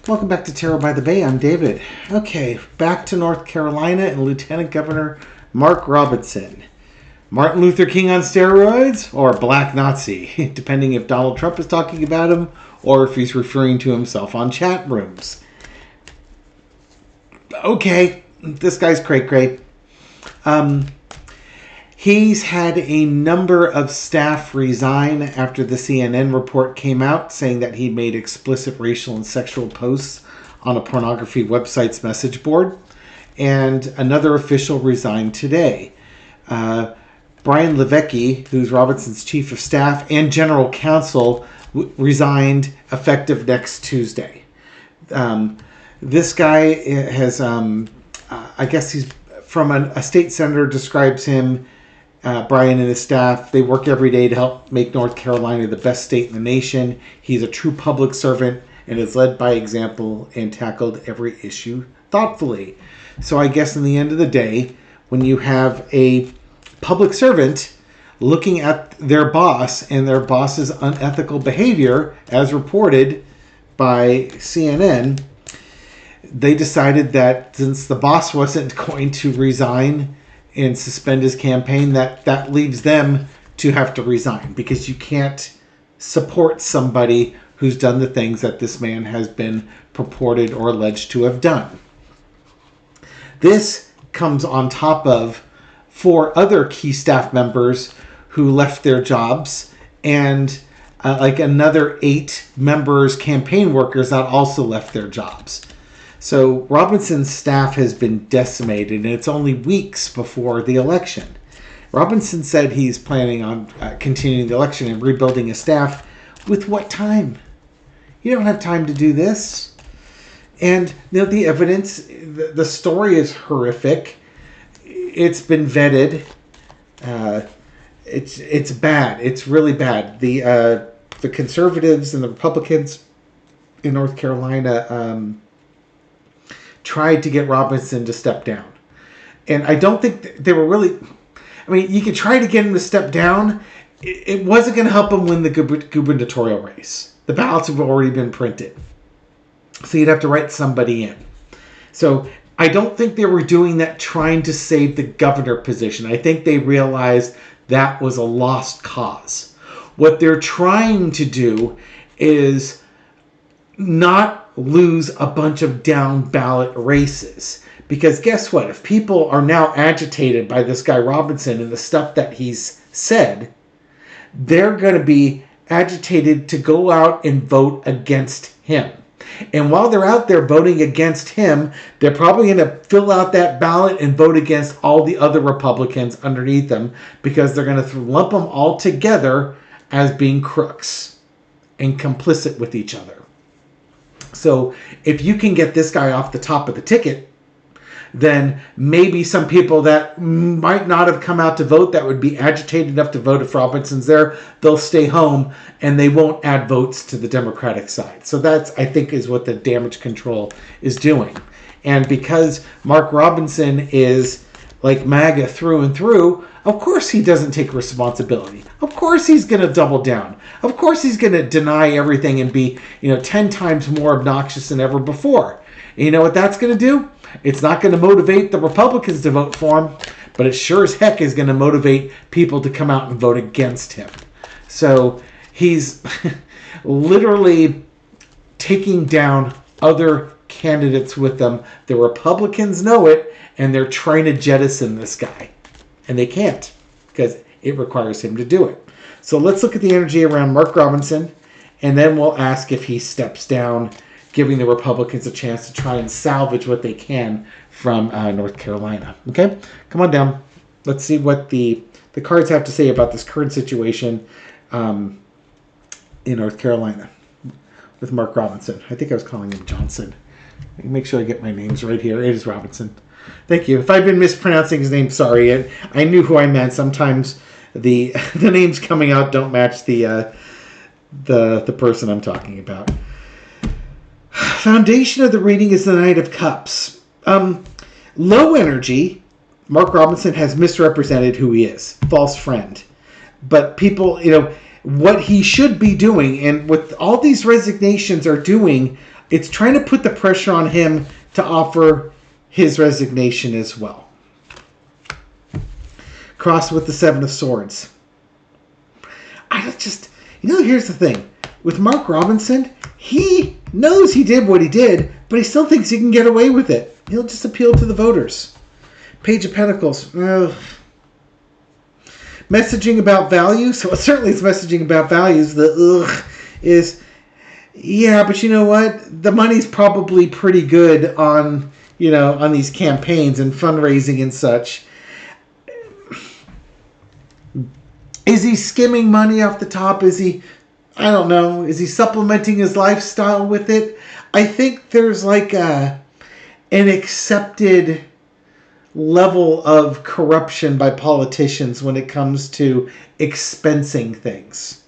Welcome back to Tarot by the Bay. I'm David. Okay, back to North Carolina and Lieutenant Governor Mark Robinson. Martin Luther King on steroids or Black Nazi, depending if Donald Trump is talking about him or if he's referring to himself on chat rooms. Okay, this guy's cray-cray. He's had a number of staff resign after the CNN report came out saying that he made explicit racial and sexual posts on a pornography website's message board. And another official resigned today. Brian Levesque, who's Robinson's chief of staff and general counsel, resigned effective next Tuesday. This guy has, I guess he's from a state senator describes him, Brian and his staff, they work every day to help make North Carolina the best state in the nation. He's a true public servant and has led by example and tackled every issue thoughtfully. So I guess in the end of the day, when you have a public servant looking at their boss and their boss's unethical behavior, as reported by CNN, they decided that since the boss wasn't going to resign and suspend his campaign, that leaves them to have to resign, because you can't support somebody who's done the things that this man has been purported or alleged to have done. This comes on top of 4 other key staff members who left their jobs, and like another 8 members, campaign workers, that also left their jobs. So Robinson's staff has been decimated, and it's only weeks before the election. Robinson said he's planning on continuing the election and rebuilding his staff. With what time? You don't have time to do this. And the evidence, the story is horrific. It's been vetted. It's bad. It's really bad. The conservatives and the Republicans in North Carolina tried to get Robinson to step down. And I don't think they were really... I mean, you could try to get him to step down. It wasn't going to help him win the gubernatorial race. The ballots have already been printed. So you'd have to write somebody in. So I don't think they were doing that trying to save the governor position. I think they realized that was a lost cause. What they're trying to do is not lose a bunch of down ballot races. Because guess what? If people are now agitated by this guy Robinson and the stuff that he's said, they're going to be agitated to go out and vote against him. And while they're out there voting against him, they're probably going to fill out that ballot and vote against all the other Republicans underneath them, because they're going to lump them all together as being crooks and complicit with each other. So if you can get this guy off the top of the ticket, then maybe some people that might not have come out to vote, that would be agitated enough to vote if Robinson's there, they'll stay home and they won't add votes to the Democratic side. So that's, I think, is what the damage control is doing. And because Mark Robinson is like MAGA through and through, of course he doesn't take responsibility. Of course he's going to double down. Of course he's going to deny everything and be, 10 times more obnoxious than ever before. And you know what that's going to do? It's not going to motivate the Republicans to vote for him, but it sure as heck is going to motivate people to come out and vote against him. So he's literally taking down other candidates with them. The Republicans know it, and they're trying to jettison this guy. And they can't, because it requires him to do it. So let's look at the energy around Mark Robinson, and then we'll ask if he steps down, giving the Republicans a chance to try and salvage what they can from North Carolina. Okay? Come on down. Let's see what the cards have to say about this current situation in North Carolina with Mark Robinson. I think I was calling him Johnson. Make sure I get my names right here. It is Robinson. Thank you. If I've been mispronouncing his name, sorry. I knew who I meant. Sometimes the names coming out don't match the person I'm talking about. Foundation of the reading is the Knight of Cups. Low energy. Mark Robinson has misrepresented who he is. False friend. But people, what he should be doing, and what all these resignations are doing, it's trying to put the pressure on him to offer his resignation as well. Crossed with the Seven of Swords. Here's the thing. With Mark Robinson, he knows he did what he did, but he still thinks he can get away with it. He'll just appeal to the voters. Page of Pentacles. Messaging about values. So certainly it's messaging about values. The is, yeah, but you know what? The money's probably pretty good on these campaigns and fundraising and such. Is he skimming money off the top? Is he, I don't know, is he supplementing his lifestyle with it? I think there's like an accepted level of corruption by politicians when it comes to expensing things.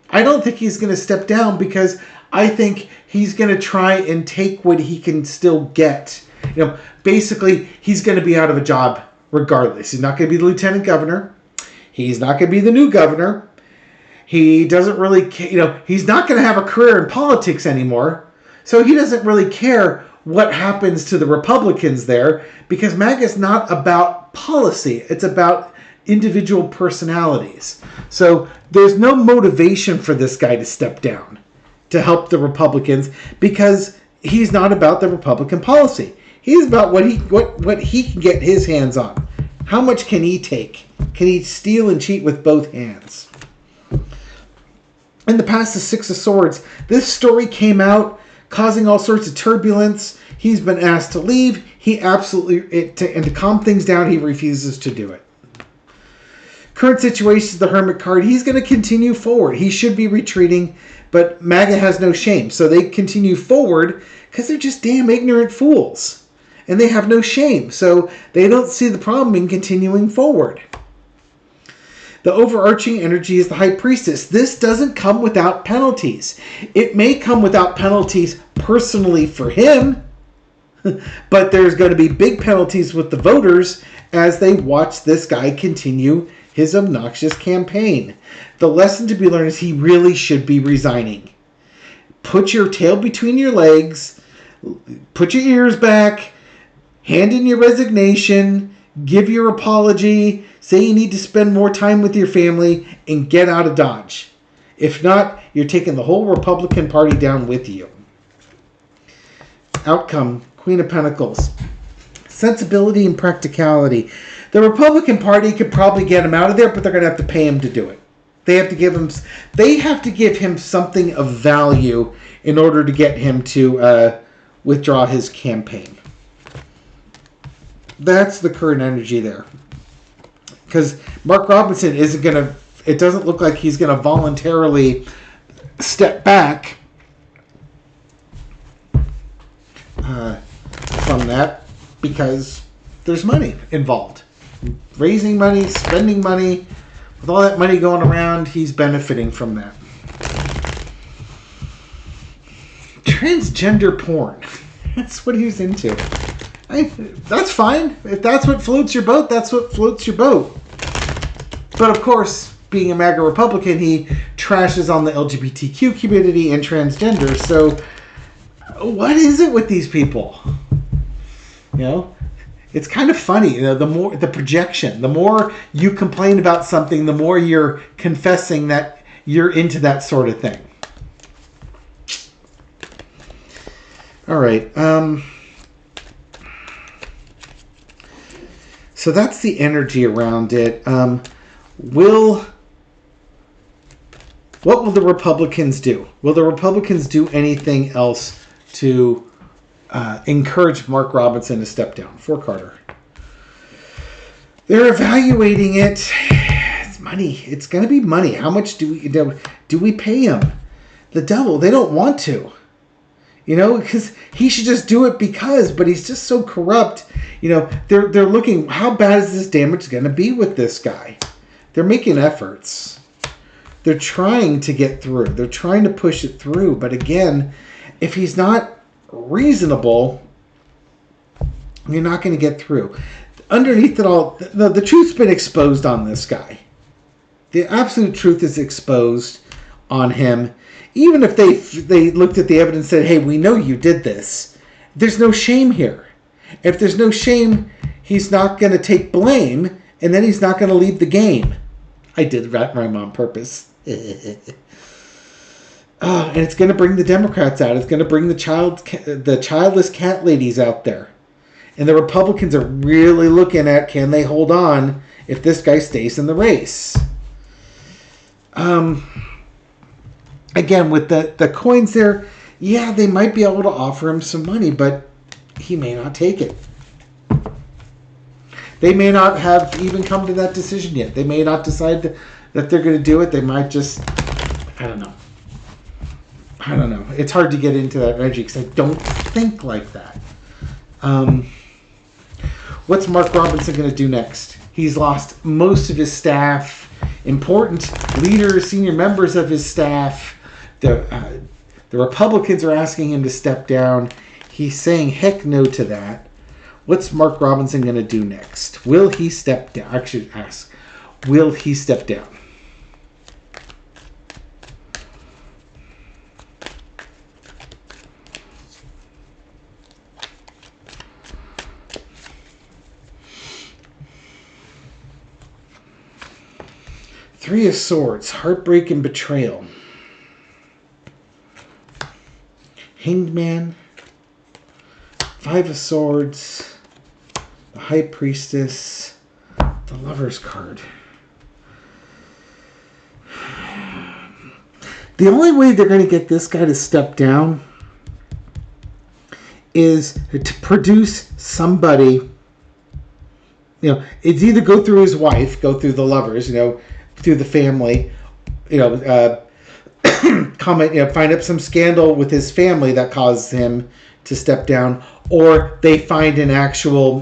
I don't think he's going to step down because I think he's going to try and take what he can still get. Basically, he's going to be out of a job regardless. He's not going to be the lieutenant governor. He's not going to be the new governor. He doesn't really, he's not going to have a career in politics anymore. So he doesn't really care what happens to the Republicans there, because MAGA is not about policy. It's about individual personalities. So there's no motivation for this guy to step down to help the Republicans, because he's not about the Republican policy. He's about what he can get his hands on. How much can he take? Can he steal and cheat with both hands? In the past, the Six of Swords. This story came out causing all sorts of turbulence. He's been asked to leave. He absolutely, and to calm things down, he refuses to do it. Current situation is the Hermit card. He's going to continue forward. He should be retreating, but MAGA has no shame. So they continue forward because they're just damn ignorant fools. And they have no shame. So they don't see the problem in continuing forward. The overarching energy is the High Priestess. This doesn't come without penalties. It may come without penalties personally for him, but there's going to be big penalties with the voters as they watch this guy continue his obnoxious campaign. The lesson to be learned is he really should be resigning. Put your tail between your legs, put your ears back, hand in your resignation, give your apology, say you need to spend more time with your family, and get out of Dodge. If not, you're taking the whole Republican Party down with you. Outcome, Queen of Pentacles. Sensibility and practicality. The Republican Party could probably get him out of there, but they're going to have to pay him to do it. They have to give him something of value in order to get him to withdraw his campaign. That's the current energy there. Because Mark Robinson isn't going to, it doesn't look like he's going to voluntarily step back from that, because there's money involved. Raising money, spending money, with all that money going around, he's benefiting from that. Transgender porn. That's what he's into. That's fine. If that's what floats your boat, that's what floats your boat. But of course, being a MAGA Republican, he trashes on the LGBTQ community and transgender. So what is it with these people? It's kind of funny. The more the projection, the more you complain about something, the more you're confessing that you're into that sort of thing. All right. So that's the energy around it. What will the Republicans do? Will the Republicans do anything else to encourage Mark Robinson to step down? For Carter. They're evaluating it. It's money. It's going to be money. How much do we pay him? The devil. They don't want to. Because he should just do it but he's just so corrupt. They're looking, how bad is this damage going to be with this guy? They're making efforts. They're trying to get through. They're trying to push it through. But again, if he's not reasonable, you're not going to get through. Underneath it all, the truth's been exposed on this guy. the absolute truth is exposed on him. Even if they looked at the evidence and said, hey, we know you did this, there's no shame here. If there's no shame, he's not going to take blame, and then he's not going to leave the game. I did that rhyme on purpose. And it's going to bring the Democrats out. It's going to bring the childless cat ladies out there. And the Republicans are really looking at, can they hold on if this guy stays in the race? Again, with the coins there, yeah, they might be able to offer him some money, but he may not take it. They may not have even come to that decision yet. They may not decide that they're going to do it. They might just, I don't know. It's hard to get into that energy because I don't think like that. What's Mark Robinson going to do next? He's lost most of his staff, important leaders, senior members of his staff. The Republicans are asking him to step down. He's saying heck no to that. What's Mark Robinson going to do next? Will he step down? I should ask, will he step down? Three of Swords, heartbreak and betrayal. Hanged Man, Five of Swords, the High Priestess, the Lover's card. The only way they're going to get this guy to step down is to produce somebody, it's either go through his wife, go through the lovers, through the family, find up some scandal with his family that caused him to step down, or they find an actual,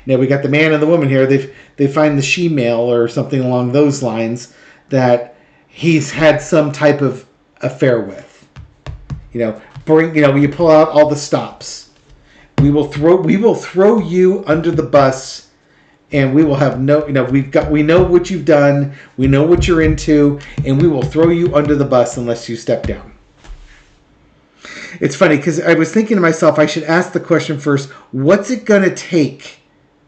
we got the man and the woman here, they find the she-male or something along those lines that he's had some type of affair with. You pull out all the stops. We will throw you under the bus. And we will have we know what you've done, we know what you're into, and we will throw you under the bus unless you step down. It's funny because I was thinking to myself, I should ask the question first, what's it going to take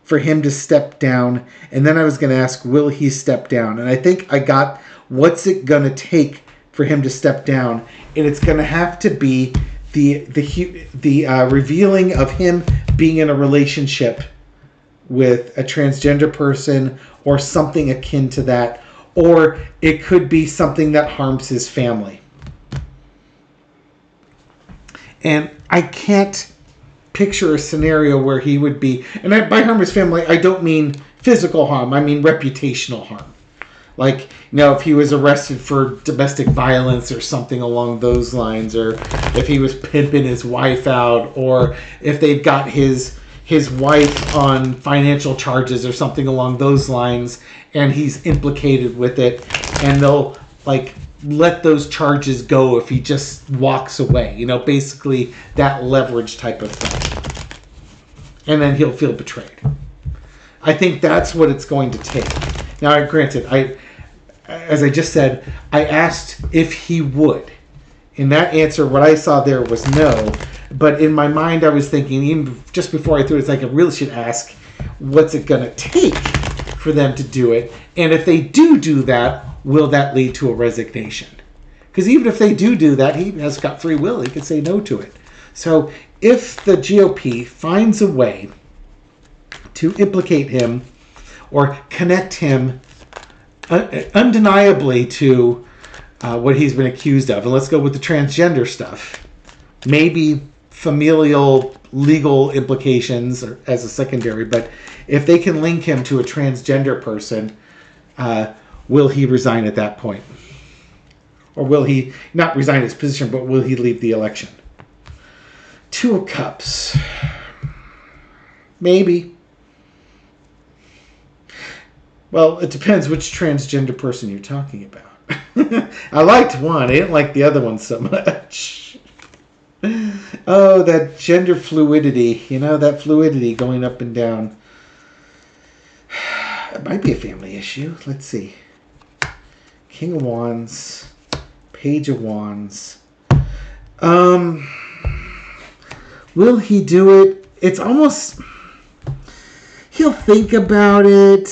for him to step down? And then I was going to ask, will he step down? And I think I got, what's it going to take for him to step down? And it's going to have to be the revealing of him being in a relationship with a transgender person or something akin to that, or it could be something that harms his family. And I can't picture a scenario where he would be, and by harm his family, I don't mean physical harm, I mean reputational harm. Like, if he was arrested for domestic violence or something along those lines, or if he was pimping his wife out, or if they've got his wife on financial charges or something along those lines, and he's implicated with it, and they'll let those charges go if he just walks away. Basically that leverage type of thing. And then he'll feel betrayed. I think that's what it's going to take. Now, granted, as I just said, I asked if he would. In that answer, what I saw there was no. But in my mind, I was thinking, even just before I threw it, it's like I really should ask, what's it going to take for them to do it? And if they do that, will that lead to a resignation? Because even if they do that, he has got free will. He could say no to it. So if the GOP finds a way to implicate him or connect him undeniably to what he's been accused of, and let's go with the transgender stuff, maybe familial legal implications as a secondary, but if they can link him to a transgender person, will he resign at that point? Or will he not resign his position, but will he leave the election? Two of Cups. Maybe. Well, it depends which transgender person you're talking about. I liked one. I didn't like the other one so much. Oh, that gender fluidity. That fluidity going up and down. It might be a family issue. Let's see. King of Wands, Page of Wands. Will he do it? It's almost... He'll think about it.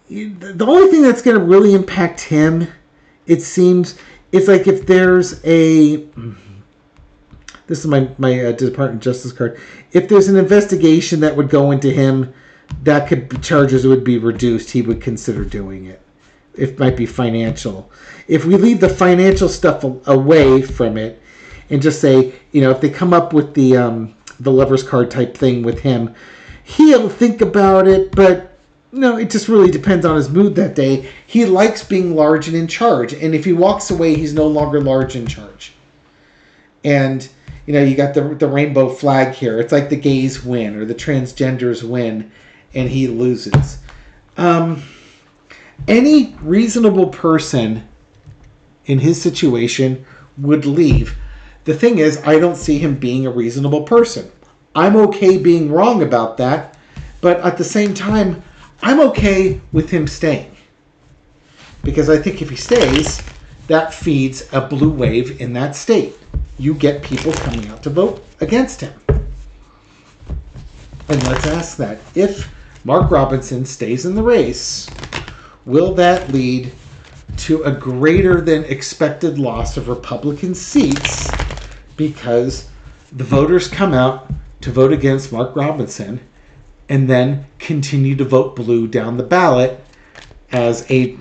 The only thing that's going to really impact him, it seems, it's like if there's a... This is my Department of Justice card. If there's an investigation that would go into him, that could charges would be reduced. He would consider doing it. It might be financial. If we leave the financial stuff away from it and just say, if they come up with the lover's card type thing with him, he'll think about it, but it just really depends on his mood that day. He likes being large and in charge, and if he walks away, he's no longer large and in charge. And you got the rainbow flag here. It's like the gays win or the transgenders win, and he loses. Any reasonable person in his situation would leave. The thing is, I don't see him being a reasonable person. I'm okay being wrong about that, but at the same time, I'm okay with him staying. Because I think if he stays, that feeds a blue wave in that state. You get people coming out to vote against him. And let's ask that. If Mark Robinson stays in the race, will that lead to a greater than expected loss of Republican seats because the voters come out to vote against Mark Robinson and then continue to vote blue down the ballot as an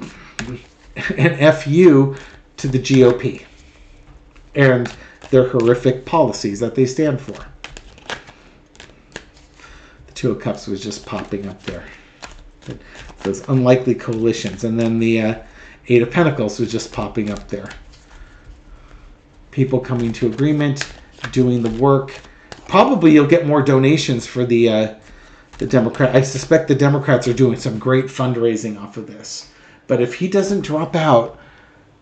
FU to the GOP and their horrific policies that they stand for. The Two of Cups was just popping up there. Those unlikely coalitions. And then the Eight of Pentacles was just popping up there. People coming to agreement, doing the work. Probably you'll get more donations for the Democrat. I suspect the Democrats are doing some great fundraising off of this. But if he doesn't drop out,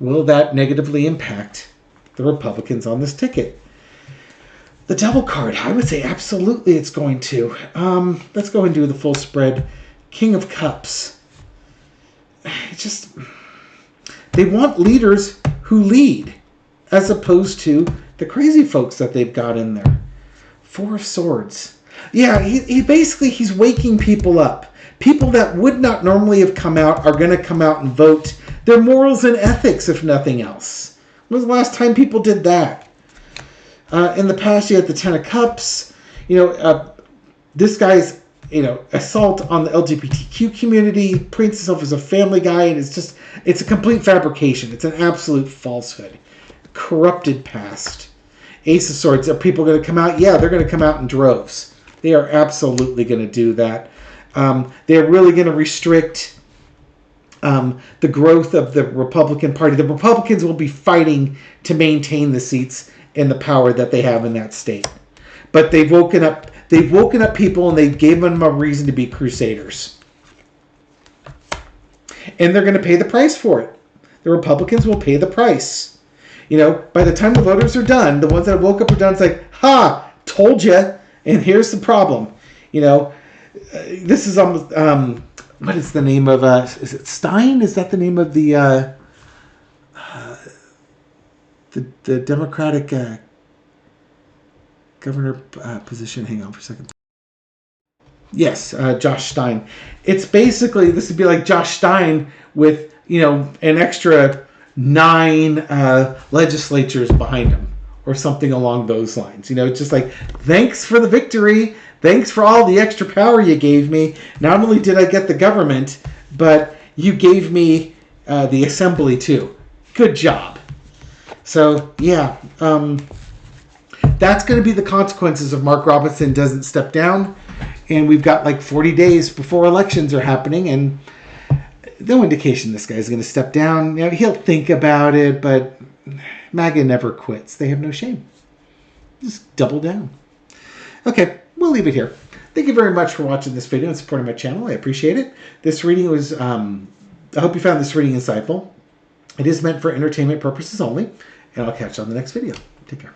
will that negatively impact the Republicans on this ticket? The Devil card, I would say absolutely it's going to. Let's go and do the full spread. King of Cups. It's just, they want leaders who lead, as opposed to the crazy folks that they've got in there. Four of Swords. Yeah, he basically, he's waking people up. People that would not normally have come out are going to come out and vote their morals and ethics, if nothing else. When was the last time people did that? In the past, you had the Ten of Cups. This guy's, assault on the LGBTQ community, paints himself as a family guy, and it's a complete fabrication. It's an absolute falsehood. Corrupted past. Ace of Swords. Are people going to come out? Yeah, they're going to come out in droves. They are absolutely going to do that. They're really going to restrict the growth of the Republican Party. The Republicans will be fighting to maintain the seats and the power that they have in that state. But they've woken up people, and they gave them a reason to be crusaders. And they're going to pay the price for it. The Republicans will pay the price. By the time the voters are done, the ones that woke up are done, it's like, ha, told you, and here's the problem. This is almost, what is the name of, is it Stein? Is that the name of the Democratic governor position? Hang on for a second. Yes, Josh Stein. It's basically, this would be like Josh Stein with, an extra 9 legislatures behind him or something along those lines. It's just like, thanks for the victory. Thanks for all the extra power you gave me. Not only did I get the government, but you gave me the assembly too. Good job. So, yeah, that's going to be the consequences if Mark Robinson doesn't step down. And we've got like 40 days before elections are happening, and no indication this guy's going to step down. He'll think about it, but MAGA never quits. They have no shame. Just double down. Okay, we'll leave it here. Thank you very much for watching this video and supporting my channel. I appreciate it. This reading was, I hope you found this reading insightful. It is meant for entertainment purposes only, and I'll catch you on the next video. Take care.